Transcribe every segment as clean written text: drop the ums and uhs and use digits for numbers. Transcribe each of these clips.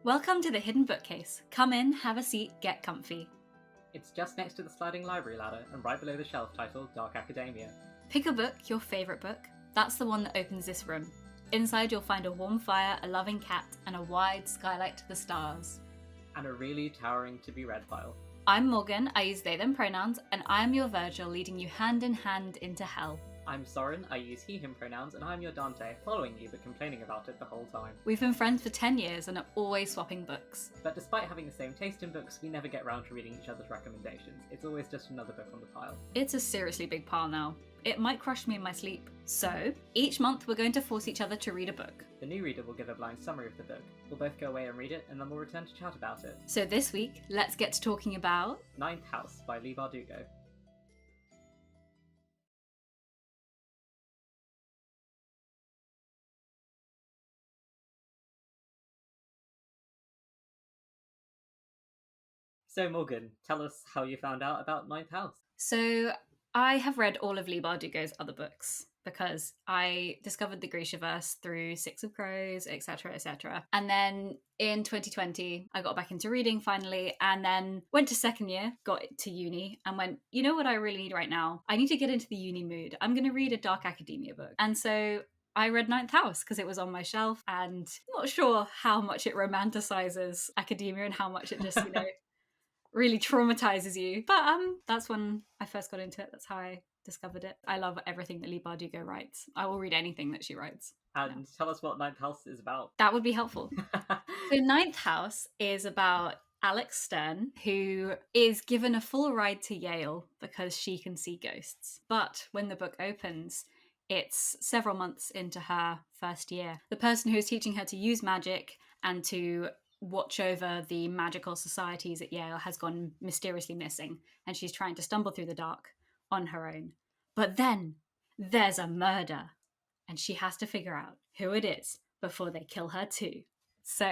Welcome to the Hidden Bookcase. Come in, have a seat, get comfy. It's just next to the sliding library ladder and right below the shelf titled Dark Academia. Pick a book, your favourite book. That's the one that opens this room. Inside you'll find a warm fire, a loving cat, and a wide skylight to the stars. And a really towering to-be-read pile. I'm Morgan, I use they them pronouns, and I'm your Virgil leading you hand in hand into hell. I'm Xiran, I use he/him pronouns, and I'm your Dante, following you but complaining about it the whole time. We've been friends for 10 years and are always swapping books. But despite having the same taste in books, we never get round to reading each other's recommendations. It's always just another book on the pile. It's a seriously big pile now. It might crush me in my sleep. So, each month we're going to force each other to read a book. The new reader will give a blind summary of the book. We'll both go away and read it, and then we'll return to chat about it. So this week, let's get to talking about Ninth House by Leigh Bardugo. So Morgan, tell us how you found out about Ninth House. So I have read all of Leigh Bardugo's other books because I discovered the Grishaverse through Six of Crows, etc., etc. And then in 2020, I got back into reading finally, and then went to second year, got to uni, and went, you know what I really need right now? I need to get into the uni mood. I'm going to read a dark academia book. And so I read Ninth House because it was on my shelf, and I'm not sure how much it romanticizes academia and how much it just, really traumatizes you. But that's when I first got into it. That's how I discovered it. I love everything that Leigh Bardugo writes. I will read anything that she writes. And tell us what Ninth House is about. That would be helpful. So Ninth House is about Alex Stern, who is given a full ride to Yale because she can see ghosts. But when the book opens, it's several months into her first year. The person who is teaching her to use magic and to watch over the magical societies at Yale has gone mysteriously missing, and she's trying to stumble through the dark on her own. But then there's a murder, and she has to figure out who it is before they kill her too. So,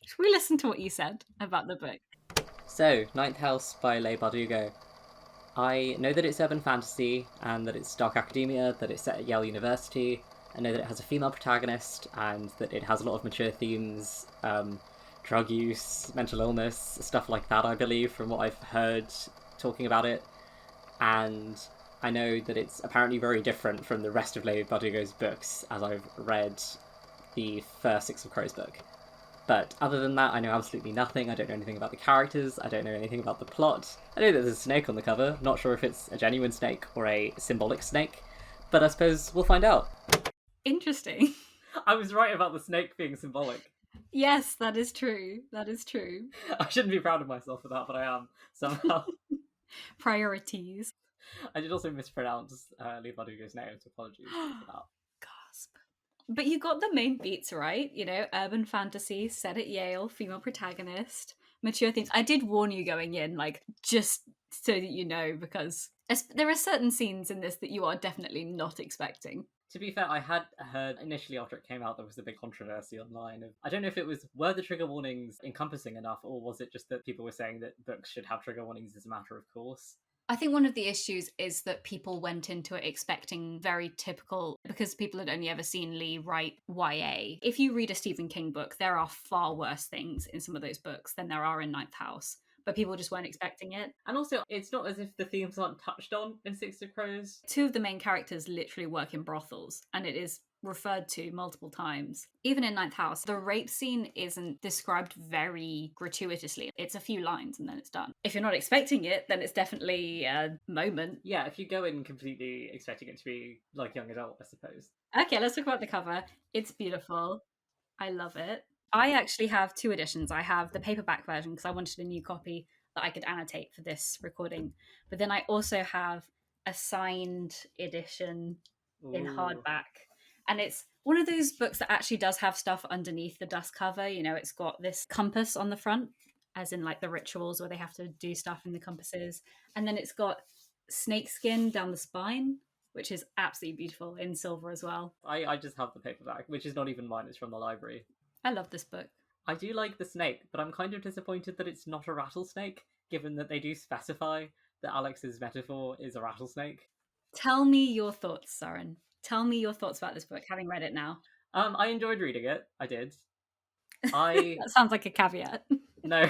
should we listen to what you said about the book? So, Ninth House by Leigh Bardugo. I know that it's urban fantasy, and that it's dark academia, that it's set at Yale University. I know that it has a female protagonist, and that it has a lot of mature themes, drug use, mental illness, stuff like that, I believe, from what I've heard talking about it. And I know that it's apparently very different from the rest of Leigh Bardugo's books, as I've read the first Six of Crows book. But other than that, I know absolutely nothing. I don't know anything about the characters, I don't know anything about the plot. I know that there's a snake on the cover, not sure if it's a genuine snake or a symbolic snake, but I suppose we'll find out. Interesting. I was right about the snake being symbolic. Yes, that is true. That is true. I shouldn't be proud of myself for that, but I am, somehow. Priorities. I did also mispronounce Leigh Bardugo's name, so apologies for that. Gasp. But you got the main beats right, urban fantasy, set at Yale, female protagonist, mature themes. I did warn you going in, just so that you know, because there are certain scenes in this that you are definitely not expecting. To be fair, I had heard initially after it came out there was a big controversy online of, I don't know if it was, were the trigger warnings encompassing enough, or was it just that people were saying that books should have trigger warnings as a matter of course? I think one of the issues is that people went into it expecting very typical, because people had only ever seen Leigh write YA. If you read a Stephen King book, there are far worse things in some of those books than there are in Ninth House. But people just weren't expecting it. And also, it's not as if the themes aren't touched on in Six of Crows. Two of the main characters literally work in brothels, and it is referred to multiple times. Even in Ninth House, the rape scene isn't described very gratuitously. It's a few lines and then it's done. If you're not expecting it, then it's definitely a moment. Yeah, if you go in completely expecting it to be like young adult, I suppose. Okay, let's talk about the cover. It's beautiful. I love it. I actually have two editions. I have the paperback version because I wanted a new copy that I could annotate for this recording. But then I also have a signed edition in hardback. And it's one of those books that actually does have stuff underneath the dust cover. It's got this compass on the front, as in the rituals where they have to do stuff in the compasses. And then it's got snakeskin down the spine, which is absolutely beautiful in silver as well. I just have the paperback, which is not even mine, it's from the library. I love this book. I do like the snake, but I'm kind of disappointed that it's not a rattlesnake, given that they do specify that Alex's metaphor is a rattlesnake. Tell me your thoughts, Xiran. Tell me your thoughts about this book, having read it now. I enjoyed reading it. I did. I That sounds like a caveat. No,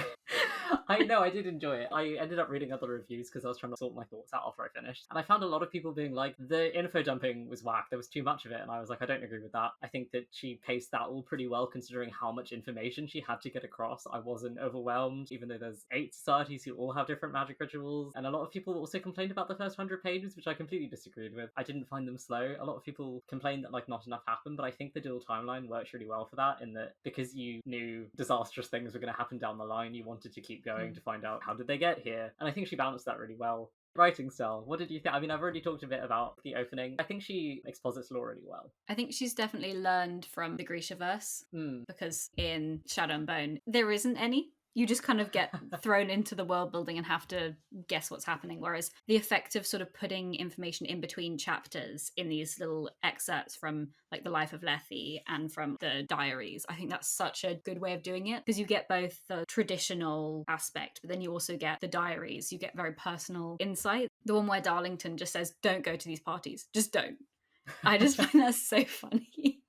I know, I did enjoy it. I ended up reading other reviews because I was trying to sort my thoughts out after I finished. And I found a lot of people being like, the info dumping was whack, there was too much of it. And I was like, I don't agree with that. I think that she paced that all pretty well considering how much information she had to get across. I wasn't overwhelmed, even though there's 8 societies who all have different magic rituals. And a lot of people also complained about the first 100 pages, which I completely disagreed with. I didn't find them slow. A lot of people complained that like not enough happened, but I think the dual timeline works really well for that, in that because you knew disastrous things were going to happen down the line, you wanted to keep going to find out how did they get here. And I think she balanced that really well. Writing style, what did you think? I mean, I've already talked a bit about the opening. I think she exposits lore really well. I think she's definitely learned from the Grishaverse, because in Shadow and Bone, there isn't any. You just kind of get thrown into the world building and have to guess what's happening. Whereas the effect of sort of putting information in between chapters in these little excerpts from like the life of Lethe and from the diaries, I think that's such a good way of doing it, because you get both the traditional aspect, but then you also get the diaries. You get very personal insight. The one where Darlington just says, don't go to these parties. Just don't. I just find that so funny.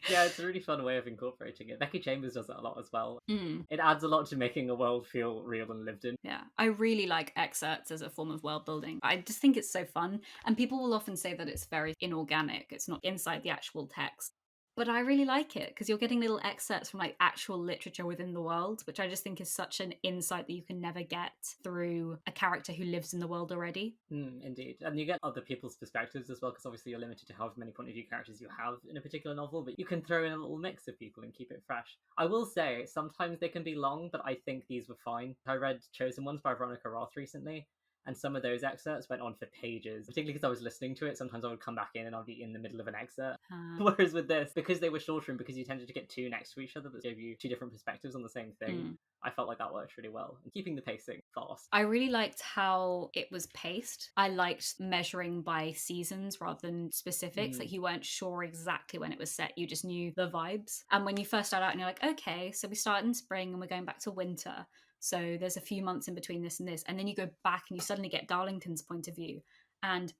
Yeah, it's a really fun way of incorporating it. Becky Chambers does that a lot as well. It adds a lot to making a world feel real and lived in. Yeah, I really like excerpts as a form of world building. I just think it's so fun. And people will often say that it's very inorganic, it's not inside the actual text. But I really like it because you're getting little excerpts from like actual literature within the world, which I just think is such an insight that you can never get through a character who lives in the world already. Indeed. And you get other people's perspectives as well, because obviously you're limited to however many point of view characters you have in a particular novel, but you can throw in a little mix of people and keep it fresh. I will say, sometimes they can be long, but I think these were fine. I read Chosen Ones by Veronica Roth recently, and some of those excerpts went on for pages, particularly because I was listening to it. Sometimes I would come back in and I'd be in the middle of an excerpt. Whereas with this, because they were shorter and because you tended to get two next to each other that gave you two different perspectives on the same thing, I felt like that worked really well. And keeping the pacing fast. I really liked how it was paced. I liked measuring by seasons rather than specifics. Like you weren't sure exactly when it was set, you just knew the vibes. And when you first start out and you're like, okay, so we start in spring and we're going back to winter. So there's a few months in between this and this. And then you go back and you suddenly get Darlington's point of view. And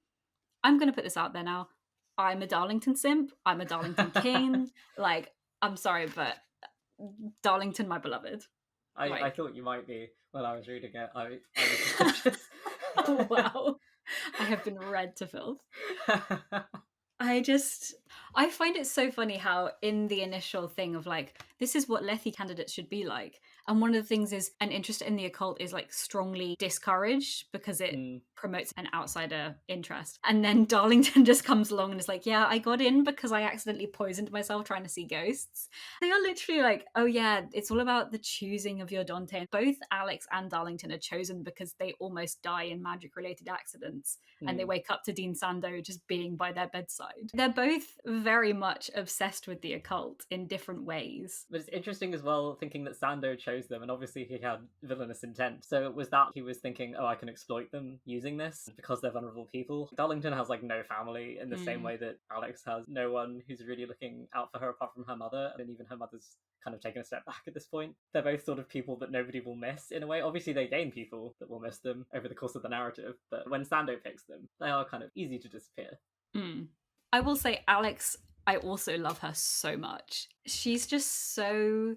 I'm going to put this out there now. I'm a Darlington simp. I'm a Darlington king. Like, I'm sorry, but Darlington, my beloved. I thought you might be when I was reading it. I was suspicious. Oh, wow. I have been read to filth. I find it so funny how in the initial thing of like, this is what Lethe candidates should be like. And one of the things is an interest in the occult is like strongly discouraged because it promotes an outsider interest. And then Darlington just comes along and is like, yeah, I got in because I accidentally poisoned myself trying to see ghosts. They are literally like, oh yeah, it's all about the choosing of your Dante. Both Alex and Darlington are chosen because they almost die in magic related accidents. And they wake up to Dean Sando just being by their bedside. They're both very much obsessed with the occult in different ways. But it's interesting as well thinking that Sando chose them, and obviously he had villainous intent. So it was that he was thinking, oh, I can exploit them using this because they're vulnerable people. Darlington has like no family in the same way that Alex has no one who's really looking out for her apart from her mother, and even her mother's kind of taken a step back at this point. They're both sort of people that nobody will miss in a way. Obviously they gain people that will miss them over the course of the narrative, but when Sando picks them, they are kind of easy to disappear. I will say Alex, I also love her so much. She's just so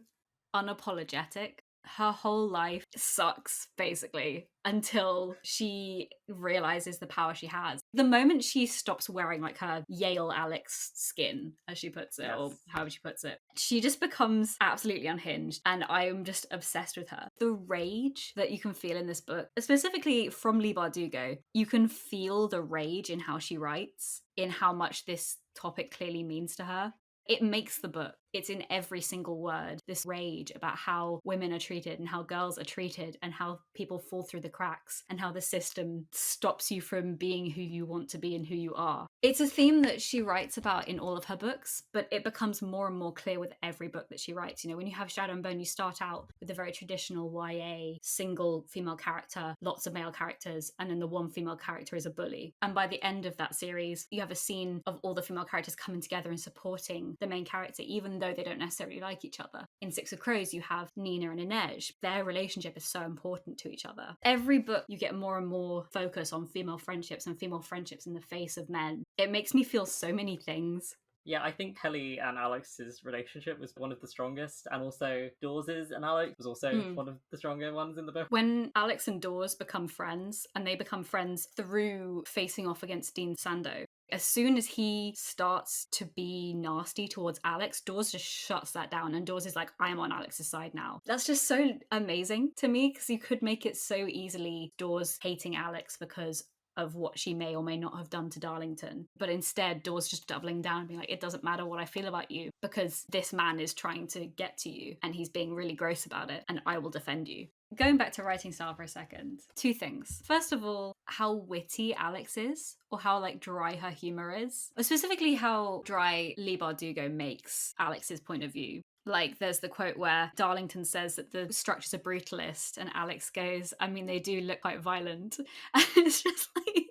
unapologetic. Her whole life sucks, basically, until she realizes the power she has. The moment she stops wearing like her Yale Alex skin, as she puts it, or however she puts it, she just becomes absolutely unhinged, and I am just obsessed with her. The rage that you can feel in this book, specifically from Leigh Bardugo, you can feel the rage in how she writes, in how much this topic clearly means to her. It makes the book. It's in every single word, this rage about how women are treated and how girls are treated and how people fall through the cracks and how the system stops you from being who you want to be and who you are. It's a theme that she writes about in all of her books, but it becomes more and more clear with every book that she writes. You know, when you have Shadow and Bone, you start out with a very traditional YA, single female character, lots of male characters, and then the one female character is a bully. And by the end of that series, you have a scene of all the female characters coming together and supporting the main character, even though they don't necessarily like each other. In Six of Crows, you have Nina and Inej. Their relationship is so important to each other. Every book, you get more and more focus on female friendships and female friendships in the face of men. It makes me feel so many things. Yeah, I think Kelly and Alex's relationship was one of the strongest, and also Dawes's and Alex was also one of the stronger ones in the book. When Alex and Dawes become friends, and they become friends through facing off against Dean Sando, as soon as he starts to be nasty towards Alex, Dawes just shuts that down, and Dawes is like, I am on Alex's side now. That's just so amazing to me, because you could make it so easily Dawes hating Alex because of what she may or may not have done to Darlington. But instead, Dawes just doubling down and being like, it doesn't matter what I feel about you because this man is trying to get to you and he's being really gross about it, and I will defend you. Going back to writing style for a second, two things. First of all, how witty Alex is, or how like dry her humor is. Or specifically how dry Leigh Bardugo makes Alex's point of view. Like, there's the quote where Darlington says that the structure's a brutalist, and Alex goes, I mean, they do look quite violent. And it's just like,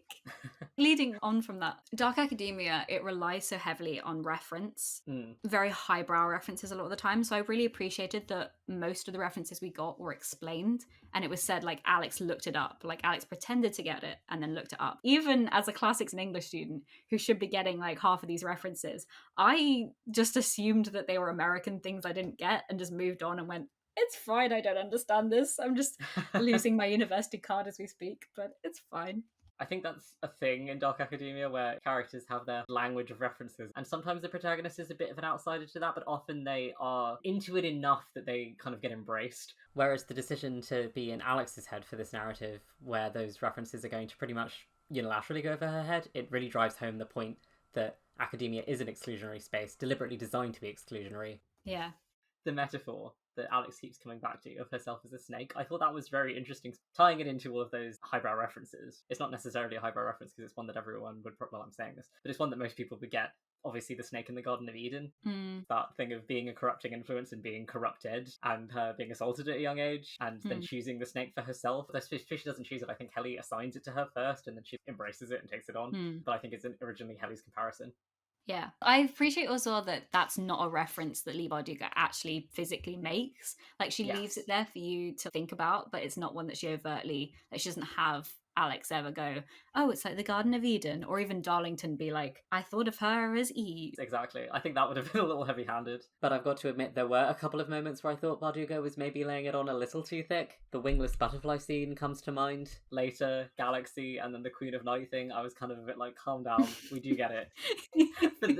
leading on from that, Dark Academia, it relies so heavily on reference, very highbrow references a lot of the time. So I really appreciated that most of the references we got were explained, and it was said like Alex looked it up, like Alex pretended to get it and then looked it up. Even as a classics and English student who should be getting like half of these references, I just assumed that they were American things I didn't get and just moved on and went, it's fine, I don't understand this. I'm just losing my university card as we speak, but it's fine. I think that's a thing in Dark Academia where characters have their language of references, and sometimes the protagonist is a bit of an outsider to that, but often they are into it enough that they kind of get embraced. Whereas the decision to be in Alex's head for this narrative, where those references are going to pretty much unilaterally go over her head, it really drives home the point that academia is an exclusionary space, deliberately designed to be exclusionary. Yeah. The metaphor that Alex keeps coming back to of herself as a snake, I thought that was very interesting, tying it into all of those highbrow references. It's not necessarily a highbrow reference because it's one that everyone would, well, I'm saying this, but it's one that most people would get. Obviously, the snake in the Garden of Eden, that thing of being a corrupting influence and being corrupted, and her being assaulted at a young age, and then choosing the snake for herself. She doesn't choose it. I think Helly assigns it to her first, and then she embraces it and takes it on. But I think it's originally Helly's comparison. Yeah. I appreciate also that that's not a reference that Leigh Bardugo actually physically makes. Like, she leaves it there for you to think about, but it's not one that she overtly, like, she doesn't have Alex ever go, oh, it's like the Garden of Eden, or even Darlington be like, I thought of her as Eve. Exactly. I think that would have been a little heavy-handed. But I've got to admit, there were a couple of moments where I thought Bardugo was maybe laying it on a little too thick. The wingless butterfly scene comes to mind. Later, Galaxy, and then the Queen of Night thing, I was kind of a bit like, calm down, we do get it.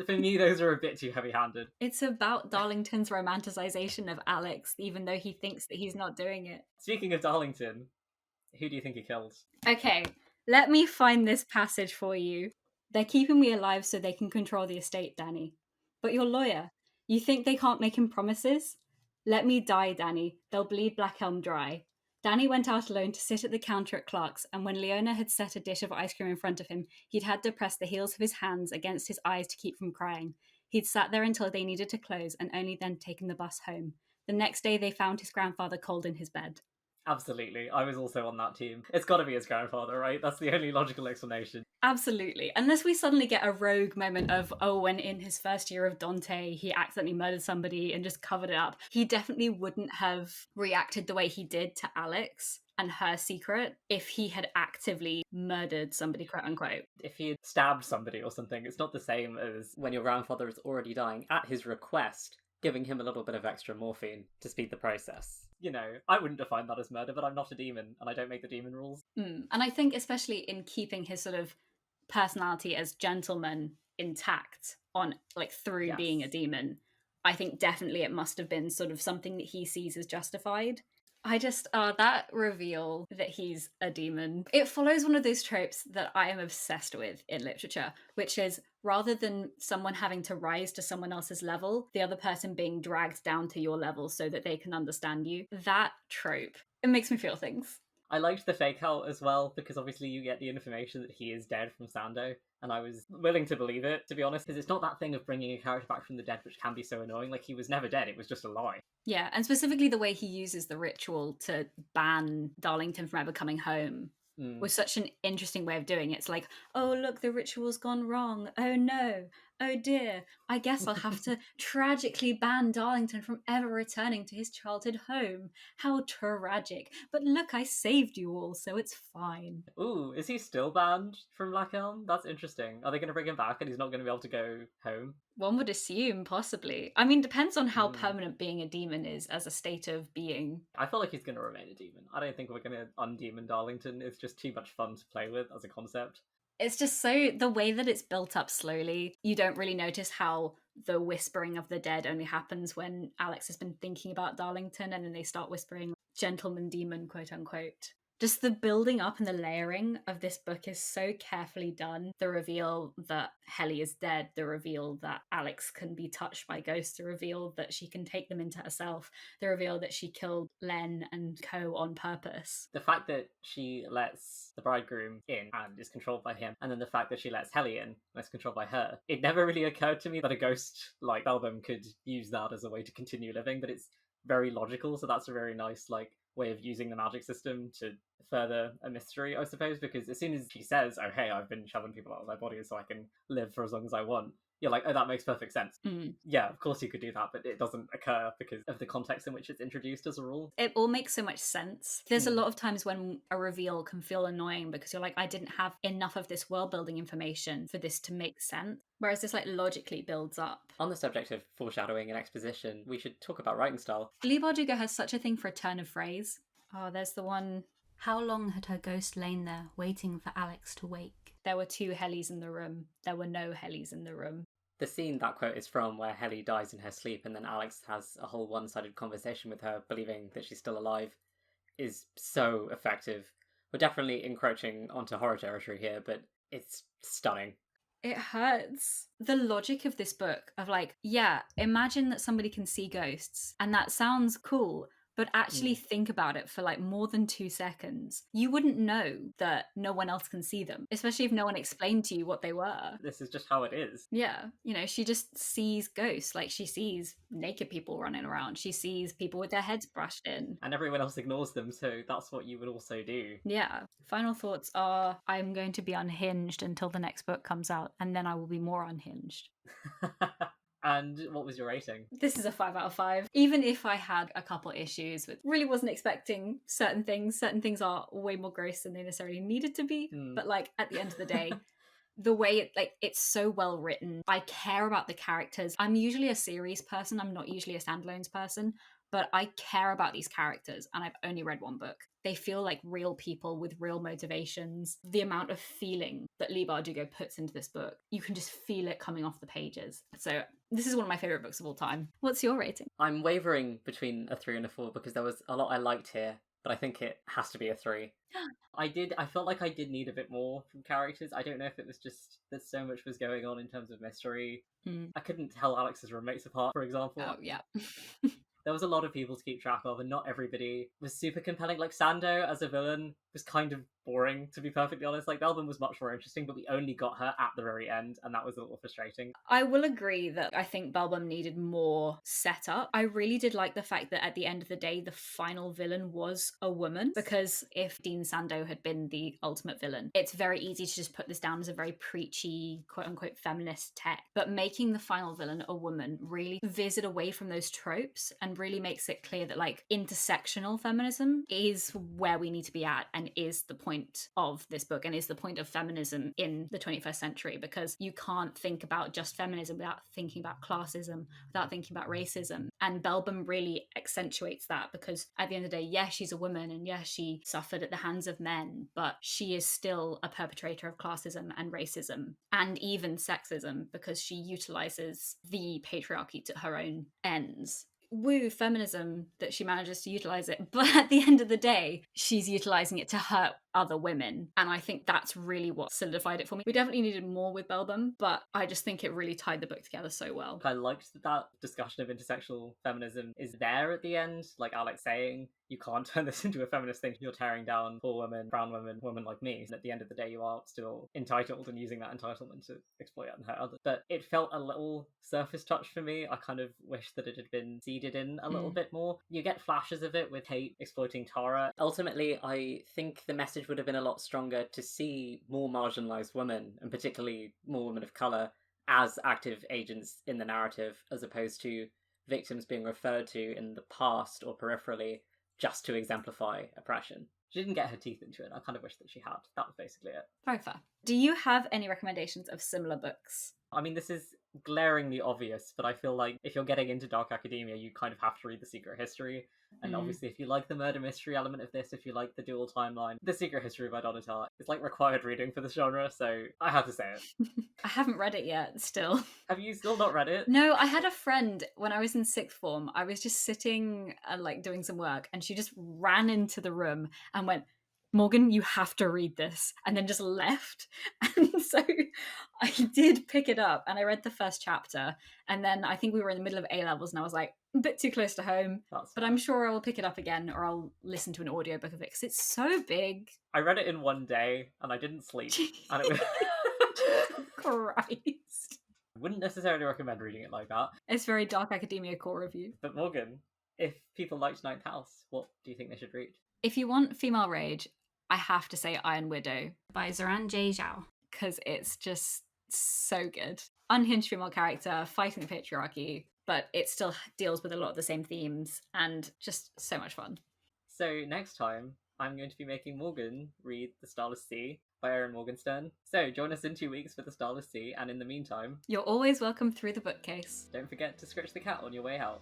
For me, those are a bit too heavy-handed. It's about Darlington's romanticization of Alex, even though he thinks that he's not doing it. Speaking of Darlington, who do you think he killed? Okay, let me find this passage for you. They're keeping me alive so they can control the estate, Danny. But your lawyer, you think they can't make him promises? Let me die, Danny. They'll bleed Black Elm dry. Danny went out alone to sit at the counter at Clark's, and when Leona had set a dish of ice cream in front of him, he'd had to press the heels of his hands against his eyes to keep from crying. He'd sat there until they needed to close, and only then taken the bus home. The next day they found his grandfather cold in his bed. Absolutely. I was also on that team. It's got to be his grandfather, right? That's the only logical explanation. Absolutely. Unless we suddenly get a rogue moment of, oh, when in his first year of Dante, he accidentally murdered somebody and just covered it up. He definitely wouldn't have reacted the way he did to Alex and her secret if he had actively murdered somebody, quote unquote. If he had stabbed somebody or something, it's not the same as when your grandfather is already dying at his request, giving him a little bit of extra morphine to speed the process. You know, I wouldn't define that as murder, but I'm not a demon, and I don't make the demon rules. And I think especially in keeping his sort of personality as gentleman intact on, like, through being a demon, I think definitely it must have been sort of something that he sees as justified. I just, that reveal that he's a demon, it follows one of those tropes that I am obsessed with in literature, which is rather than someone having to rise to someone else's level, the other person being dragged down to your level so that they can understand you. That trope, it makes me feel things. I liked the fake out as well, because obviously you get the information that he is dead from Sando, and I was willing to believe it, to be honest, because it's not that thing of bringing a character back from the dead, which can be so annoying. Like, he was never dead, it was just a lie. Yeah, and specifically the way he uses the ritual to ban Darlington from ever coming home was such an interesting way of doing it. It's like, oh, look, the ritual's gone wrong. Oh, no. Oh dear, I guess I'll have to tragically ban Darlington from ever returning to his childhood home. How tragic. But look, I saved you all, so it's fine. Ooh, is he still banned from Black Elm? That's interesting. Are they going to bring him back and he's not going to be able to go home? One would assume, possibly. I mean, depends on how Mm. permanent being a demon is as a state of being. I feel like he's going to remain a demon. I don't think we're going to undemon Darlington. It's just too much fun to play with as a concept. It's just so, the way that it's built up slowly, you don't really notice how the whispering of the dead only happens when Alex has been thinking about Darlington, and then they start whispering gentleman demon, quote unquote. Just the building up and the layering of this book is so carefully done. The reveal that Helly is dead, the reveal that Alex can be touched by ghosts, the reveal that she can take them into herself, the reveal that she killed Len and co on purpose. The fact that she lets the bridegroom in and is controlled by him, and then the fact that she lets Helly in and is controlled by her, it never really occurred to me that a ghost like Belbum could use that as a way to continue living, but it's very logical, so that's a very nice way of using the magic system to further a mystery, I suppose, because as soon as she says, oh hey, I've been shoving people out of my body so I can live for as long as I want, you're like, oh, that makes perfect sense. Yeah, of course you could do that, but it doesn't occur because of the context in which it's introduced as a rule. It all makes so much sense. There's a lot of times when a reveal can feel annoying because you're like, I didn't have enough of this world building information for this to make sense. Whereas this logically builds up. On the subject of foreshadowing and exposition, we should talk about writing style. Leigh Bardugo has such a thing for a turn of phrase. Oh, there's the one. How long had her ghost lain there, waiting for Alex to wake? There were 2 Hellys in the room. There were no Hellys in the room. The scene that quote is from, where Helly dies in her sleep and then Alex has a whole one-sided conversation with her, believing that she's still alive, is so effective. We're definitely encroaching onto horror territory here, but it's stunning. It hurts. The logic of this book of yeah, imagine that somebody can see ghosts, and that sounds cool, but actually think about it for more than 2 seconds. You wouldn't know that no one else can see them, especially if no one explained to you what they were. This is just how it is. Yeah, she just sees ghosts. She sees naked people running around. She sees people with their heads brushed in. And everyone else ignores them, so that's what you would also do. Yeah. Final thoughts are, I'm going to be unhinged until the next book comes out, and then I will be more unhinged. And what was your rating? This is a 5 out of 5. Even if I had a couple issues with, really wasn't expecting certain things. Certain things are way more gross than they necessarily needed to be. But at the end of the day, the way it's so well written. I care about the characters. I'm usually a series person. I'm not usually a standalones person. But I care about these characters, and I've only read 1 book. They feel like real people with real motivations. The amount of feeling that Leigh Bardugo puts into this book, you can just feel it coming off the pages. So this is one of my favourite books of all time. What's your rating? I'm wavering between a 3 and a 4 because there was a lot I liked here, but I think it has to be a 3. I felt like I did need a bit more from characters. I don't know if it was just that so much was going on in terms of mystery. I couldn't tell Alex's roommates apart, for example. Oh, yeah. There was a lot of people to keep track of, and not everybody was super compelling. Sando as a villain was kind of boring, to be perfectly honest. Belbin was much more interesting, but we only got her at the very end, and that was a little frustrating. I will agree that I think Belbum needed more setup. I really did like the fact that at the end of the day, the final villain was a woman, because if Dean Sando had been the ultimate villain, it's very easy to just put this down as a very preachy, quote-unquote feminist tech. But making the final villain a woman really veers it away from those tropes and really makes it clear that intersectional feminism is where we need to be at, and is the point of this book, and is the point of feminism in the 21st century, because you can't think about just feminism without thinking about classism, without thinking about racism. And Belbum really accentuates that, because at the end of the day, yes, she's a woman, and yes, she suffered at the hands of men, but she is still a perpetrator of classism and racism, and even sexism, because she utilizes the patriarchy to her own ends. Woo feminism that she manages to utilize it, but at the end of the day, she's utilizing it to hurt other women, and I think that's really what solidified it for me. We definitely needed more with Belbum, but I just think it really tied the book together so well. I liked that discussion of intersectional feminism is there at the end, Alex saying, you can't turn this into a feminist thing. You're tearing down poor women, brown women like me. And at the end of the day, you are still entitled, and using that entitlement to exploit and hurt others. But it felt a little surface touch for me. I kind of wish that it had been seeded in a little bit more. You get flashes of it with Kate exploiting Tara. Ultimately, I think the message would have been a lot stronger to see more marginalised women, and particularly more women of colour, as active agents in the narrative, as opposed to victims being referred to in the past or peripherally just to exemplify oppression. She didn't get her teeth into it. I kind of wish that she had. That was basically it. Very fair. Do you have any recommendations of similar books? I mean, this is glaringly obvious, but I feel like if you're getting into dark academia, you kind of have to read The Secret History. And obviously, if you like the murder mystery element of this, if you like the dual timeline, The Secret History by Donna Tart is like required reading for this genre, so I had to say it. I haven't read it yet, still. Have you still not read it? No, I had a friend when I was in sixth form. I was just sitting and like doing some work, and she just ran into the room and went, Morgan, you have to read this, and then just left. And so I did pick it up and I read the first chapter, and then I think we were in the middle of A-levels and I was like, a bit too close to home. But I'm sure I will pick it up again, or I'll listen to an audiobook of it because it's so big. I read it in one day and I didn't sleep. And it was... Christ. I wouldn't necessarily recommend reading it like that. It's very dark academia core review. But Morgan, if people liked Ninth House, what do you think they should read? If you want female rage, I have to say Iron Widow by Xiran Zhao, because it's just so good. Unhinged female character fighting the patriarchy, but it still deals with a lot of the same themes and just so much fun. So next time, I'm going to be making Morgan read The Starless Sea by Erin Morgenstern. So join us in 2 weeks for The Starless Sea, and in the meantime... You're always welcome through the bookcase. Don't forget to scratch the cat on your way out.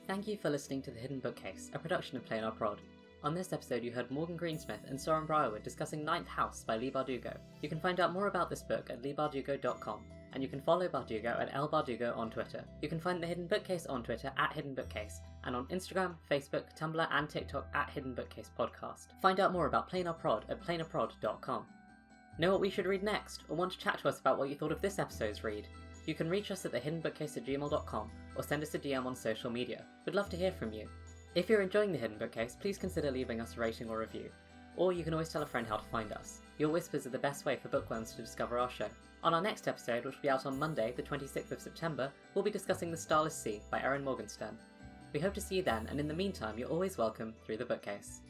Thank you for listening to The Hidden Bookcase, a production of Plain Our Prod. On this episode, you heard Morgan Greensmith and Soren Briarwood discussing Ninth House by Leigh Bardugo. You can find out more about this book at leighbardugo.com, and you can follow Bardugo at lbardugo on Twitter. You can find The Hidden Bookcase on Twitter at Hidden Bookcase, and on Instagram, Facebook, Tumblr, and TikTok at Hidden Bookcase Podcast. Find out more about Plain Our Prod at plainaprod.com. Know what we should read next, or want to chat to us about what you thought of this episode's read? You can reach us at thehiddenbookcase@gmail.com, or send us a DM on social media. We'd love to hear from you. If you're enjoying The Hidden Bookcase, please consider leaving us a rating or review. Or you can always tell a friend how to find us. Your whispers are the best way for bookworms to discover our show. On our next episode, which will be out on Monday, the 26th of September, we'll be discussing The Starless Sea by Erin Morgenstern. We hope to see you then, and in the meantime, you're always welcome through the bookcase.